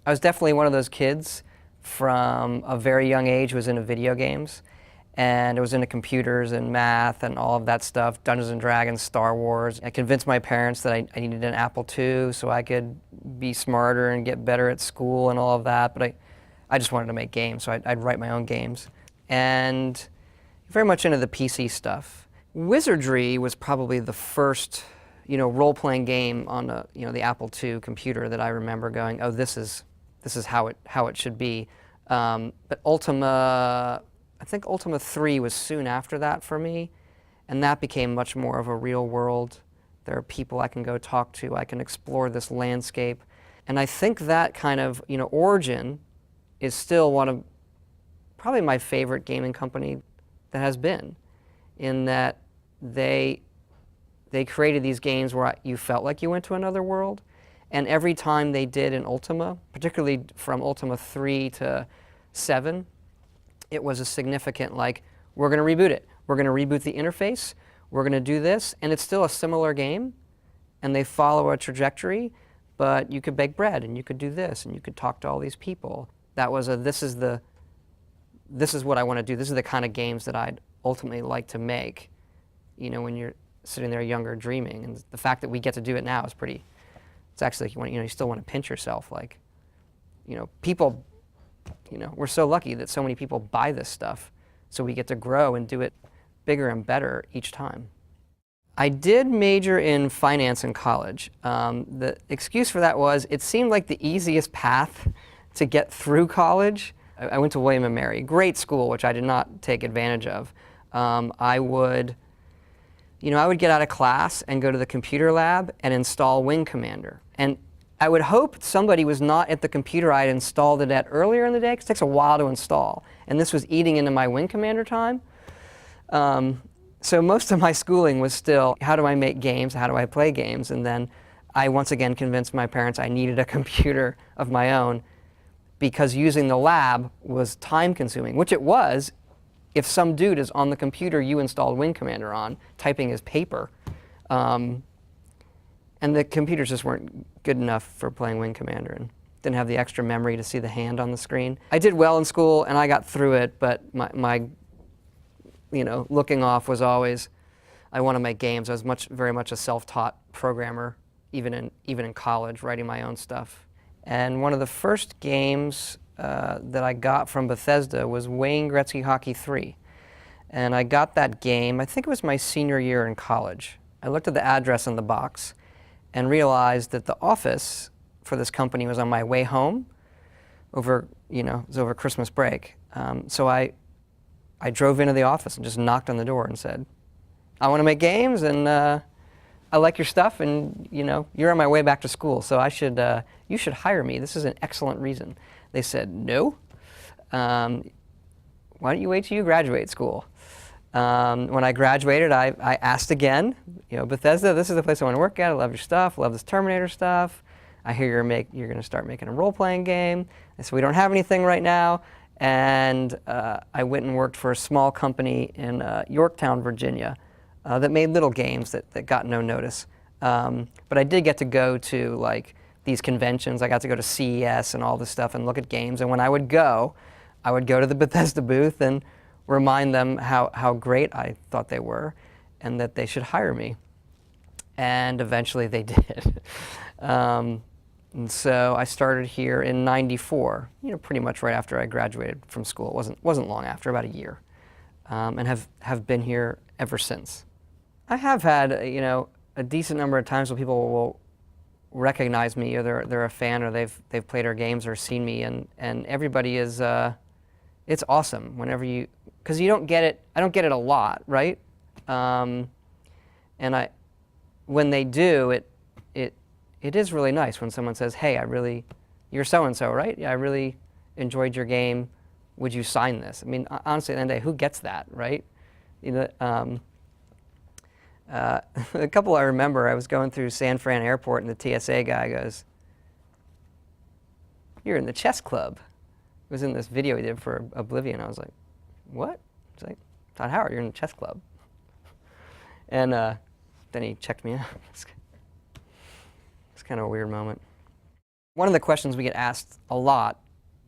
I was definitely one of those kids from a very young age who was into video games, and I was into computers and math and all of that stuff, Dungeons and Dragons, Star Wars. I convinced my parents that I needed an Apple II so I could be smarter and get better at school and all of that, but I just wanted to make games, so I'd write my own games. And very much into the PC stuff. Wizardry was probably the first, role-playing game on the Apple II computer that I remember going, oh, this is how it should be. But Ultima, I think Ultima 3 was soon after that for me, and that became much more of a real world. There are people I can go talk to, I can explore this landscape. And I think that kind of, origin is still one of probably my favorite gaming company that has been, in that they created these games where you felt like you went to another world. And every time they did in Ultima, particularly from Ultima 3 to 7, it was a significant, like, we're going to reboot it. We're going to reboot the interface. We're going to do this. And it's still a similar game, and they follow a trajectory, but you could bake bread, and you could do this, and you could talk to all these people. That was this is what I want to do. This is the kind of games that I'd ultimately like to make, when you're sitting there younger dreaming. And the fact that we get to do it now is pretty, it's actually, you still want to pinch yourself. Like, people, we're so lucky that so many people buy this stuff, so we get to grow and do it bigger and better each time. I did major in finance in college. The excuse for that was it seemed like the easiest path to get through college. I went to William & Mary, great school, which I did not take advantage of. I would get out of class and go to the computer lab and install Wing Commander. And I would hope somebody was not at the computer I had installed it at earlier in the day, because it takes a while to install. And this was eating into my Wing Commander time. So most of my schooling was still, how do I make games? How do I play games? And then I once again convinced my parents I needed a computer of my own, because using the lab was time consuming, which it was if some dude is on the computer you installed Wing Commander on, typing his paper. And the computers just weren't good enough for playing Wing Commander, and didn't have the extra memory to see the hand on the screen. I did well in school and I got through it, but my looking off was always, I want to make games. I was very much a self-taught programmer, even in college, writing my own stuff. And one of the first games that I got from Bethesda was Wayne Gretzky Hockey 3. And I got that game, I think it was my senior year in college. I looked at the address in the box and realized that the office for this company was on my way home it was over Christmas break. So I drove into the office and just knocked on the door and said, I want to make games, and I like your stuff, and you're on my way back to school, so you should hire me. This is an excellent reason. They said, no. Why don't you wait till you graduate school? When I graduated, I asked again, Bethesda, this is the place I want to work at. I love your stuff. Love this Terminator stuff. I hear you're going to start making a role-playing game. They said, we don't have anything right now. And I went and worked for a small company in Yorktown, Virginia, that made little games that got no notice. But I did get to go to these conventions. I got to go to CES and all this stuff and look at games. And when I would go to the Bethesda booth and remind them how great I thought they were and that they should hire me. And eventually they did. And so I started here in '94, pretty much right after I graduated from school. It wasn't long after, about a year, and have been here ever since. I have had a decent number of times where people will recognize me, or they're a fan, or they've played our games or seen me, and everybody is it's awesome whenever because you don't get it. I don't get it a lot, right? And when they do, it is really nice when someone says, hey, you're so-and-so, right? Yeah, I really enjoyed your game. Would you sign this? I mean, honestly, at the end of the day, who gets that, right? A couple I remember, I was going through San Fran Airport, and the TSA guy goes, you're in the chess club. It was in this video he did for Oblivion. I was like, what? He's like, Todd Howard, you're in the chess club. And then he checked me out. It's kind of a weird moment. One of the questions we get asked a lot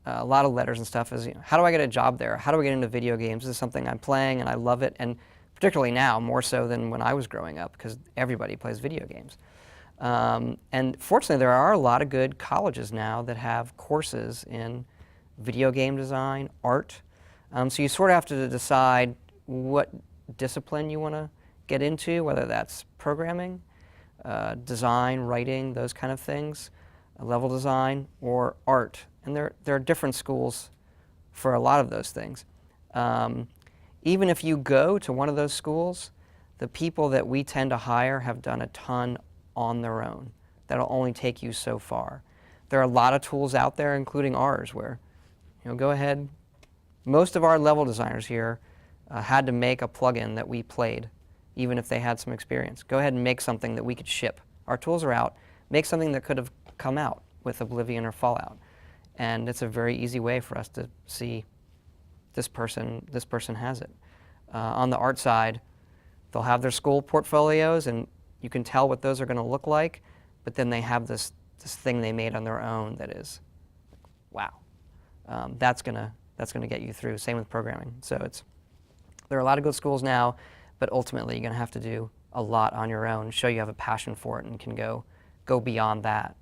of letters and stuff is, how do I get a job there? How do I get into video games? This is something I'm playing and I love it, and particularly now, more so than when I was growing up, because everybody plays video games. And fortunately, there are a lot of good colleges now that have courses in video game design, art. So you sort of have to decide what discipline you want to get into, whether that's programming, design, writing, those kind of things, level design, or art. And there are different schools for a lot of those things. Even if you go to one of those schools, the people that we tend to hire have done a ton on their own. That'll only take you so far. There are a lot of tools out there, including ours, where, go ahead. Most of our level designers here had to make a plugin that we played, even if they had some experience. Go ahead and make something that we could ship. Our tools are out. Make something that could have come out with Oblivion or Fallout. And it's a very easy way for us to see this person has it. On the art side, they'll have their school portfolios, and you can tell what those are going to look like, but then they have this thing they made on their own that is, wow. That's gonna get you through. Same with programming. So there are a lot of good schools now, but ultimately you're going to have to do a lot on your own, show you have a passion for it, and can go beyond that.